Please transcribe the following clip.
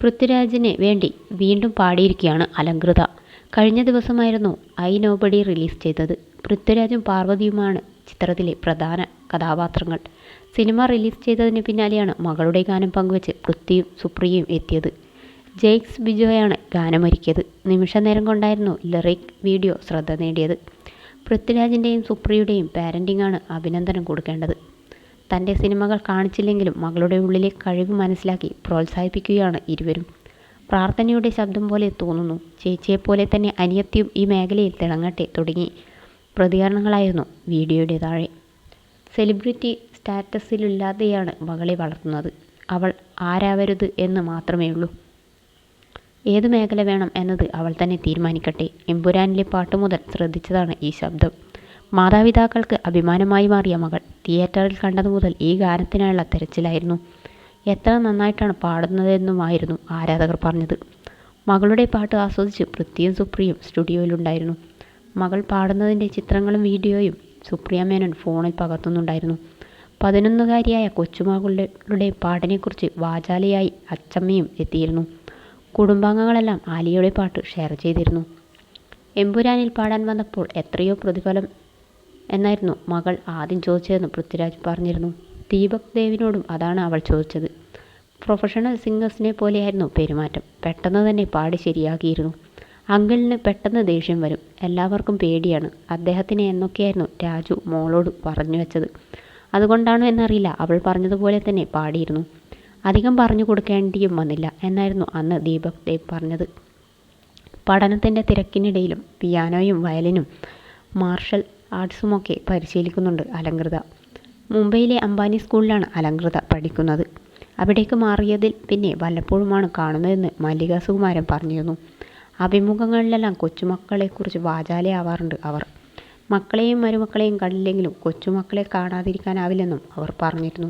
പൃഥ്വിരാജിന് വേണ്ടി വീണ്ടും പാടിയിരിക്കുകയാണ് അലങ്കൃത. കഴിഞ്ഞ ദിവസമായിരുന്നു ഐ നോബഡി റിലീസ് ചെയ്തത്. പൃഥ്വിരാജും പാർവതിയുമാണ് ചിത്രത്തിലെ പ്രധാന കഥാപാത്രങ്ങൾ. സിനിമ റിലീസ് ചെയ്തതിന് പിന്നാലെയാണ് മകളുടെ ഗാനം പങ്കുവച്ച് പൃഥ്വിയും സുപ്രിയയും എത്തിയത്. ജെയ്ക്സ് ബിജോയാണ് ഗാനമൊരുക്കിയത്. നിമിഷ നേരം കൊണ്ടായിരുന്നു ലിറിക് വീഡിയോ ശ്രദ്ധ നേടിയത്. പൃഥ്വിരാജിൻ്റെയും സുപ്രിയയുടെയും പാരൻറ്റിംഗാണ് അഭിനന്ദനം കൊടുക്കേണ്ടത്. തൻ്റെ സിനിമകൾ കാണിച്ചില്ലെങ്കിലും മകളുടെ ഉള്ളിലെ കഴിവ് മനസ്സിലാക്കി പ്രോത്സാഹിപ്പിക്കുകയാണ് ഇരുവരും. പ്രാർത്ഥനയുടെ ശബ്ദം പോലെ തോന്നുന്നു, ചേച്ചിയെപ്പോലെ തന്നെ അനിയത്തിയും ഈ മേഖലയിൽ തിളങ്ങട്ടെ തുടങ്ങി പ്രതികരണങ്ങളായിരുന്നു വീഡിയോയുടെ താഴെ. സെലിബ്രിറ്റി സ്റ്റാറ്റസിലില്ലാതെയാണ് മകളെ വളർത്തുന്നത്. അവൾ ആരാവരുത് എന്ന് മാത്രമേ ഉള്ളൂ. ഏത് മേഖല വേണം എന്നത് അവൾ തന്നെ തീരുമാനിക്കട്ടെ. എമ്പുരാനിലെ പാട്ട് മുതൽ ശ്രദ്ധിച്ചതാണ് ഈ ശബ്ദം. മാതാപിതാക്കൾക്ക് അഭിമാനമായി മാറിയ മകൾ തിയേറ്ററിൽ കണ്ടതു മുതൽ ഈ ഗാനത്തിനായുള്ള തെരച്ചിലായിരുന്നു. എത്ര നന്നായിട്ടാണ് പാടുന്നതെന്നുമായിരുന്നു ആരാധകർ പറഞ്ഞത്. മകളുടെ പാട്ട് ആസ്വദിച്ച് പൃഥ്വിയും സുപ്രിയയും സ്റ്റുഡിയോയിലുണ്ടായിരുന്നു. മകൾ പാടുന്നതിൻ്റെ ചിത്രങ്ങളും വീഡിയോയും സുപ്രിയ മേനോൻ ഫോണിൽ പകർത്തുന്നുണ്ടായിരുന്നു. 11-കാരിയായ കൊച്ചുമകളുടെ പാട്ടിനെക്കുറിച്ച് വാചാലയായി അച്ചമ്മയും എത്തിയിരുന്നു. കുടുംബാംഗങ്ങളെല്ലാം ആലിയയുടെ പാട്ട് ഷെയർ ചെയ്തിരുന്നു. എമ്പുരാനിൽ പാടാൻ വന്നപ്പോൾ എത്രയോ പ്രതിഫലം എന്നായിരുന്നു മകൾ ആദ്യം ചോദിച്ചതെന്ന് പൃഥ്വിരാജ് പറഞ്ഞിരുന്നു. ദീപക് ദേവിനോടും അതാണ് അവൾ ചോദിച്ചത്. പ്രൊഫഷണൽ സിംഗേഴ്സിനെ പോലെയായിരുന്നു പെരുമാറ്റം. പെട്ടെന്ന് തന്നെ പാടി ശരിയാക്കിയിരുന്നു. അങ്കിളിന് പെട്ടെന്ന് ദേഷ്യം വരും. എല്ലാവർക്കും പേടിയാണ്. അദ്ദേഹത്തിന് എന്നൊക്കെയായിരുന്നു രാജു മോളോട് പറഞ്ഞു വെച്ചത്. അതുകൊണ്ടാണോ എന്നറിയില്ല, അവൾ പറഞ്ഞതുപോലെ തന്നെ പാടിയിരുന്നു. അധികം പറഞ്ഞു കൊടുക്കേണ്ടിയും വന്നില്ല എന്നായിരുന്നു അന്ന് ദീപക് ദേവ് പറഞ്ഞത്. പഠനത്തിൻ്റെ തിരക്കിനിടയിലും പിയാനോയും വയലിനും മാർഷൽ ആർട്സുമൊക്കെ പരിശീലിക്കുന്നുണ്ട് അലങ്കൃത. മുംബൈയിലെ അംബാനി സ്കൂളിലാണ് അലങ്കൃത പഠിക്കുന്നത്. അവിടേക്ക് മാറിയതിൽ പിന്നെ വല്ലപ്പോഴുമാണ് കാണുന്നതെന്ന് മല്ലിക സുകുമാരൻ പറഞ്ഞിരുന്നു. അഭിമുഖങ്ങളിലെല്ലാം കൊച്ചുമക്കളെക്കുറിച്ച് വാചാലയാവാറുണ്ട് അവർ. മക്കളെയും മരുമക്കളെയും കണ്ടില്ലെങ്കിലും കൊച്ചുമക്കളെ കാണാതിരിക്കാനാവില്ലെന്നും അവർ പറഞ്ഞിരുന്നു.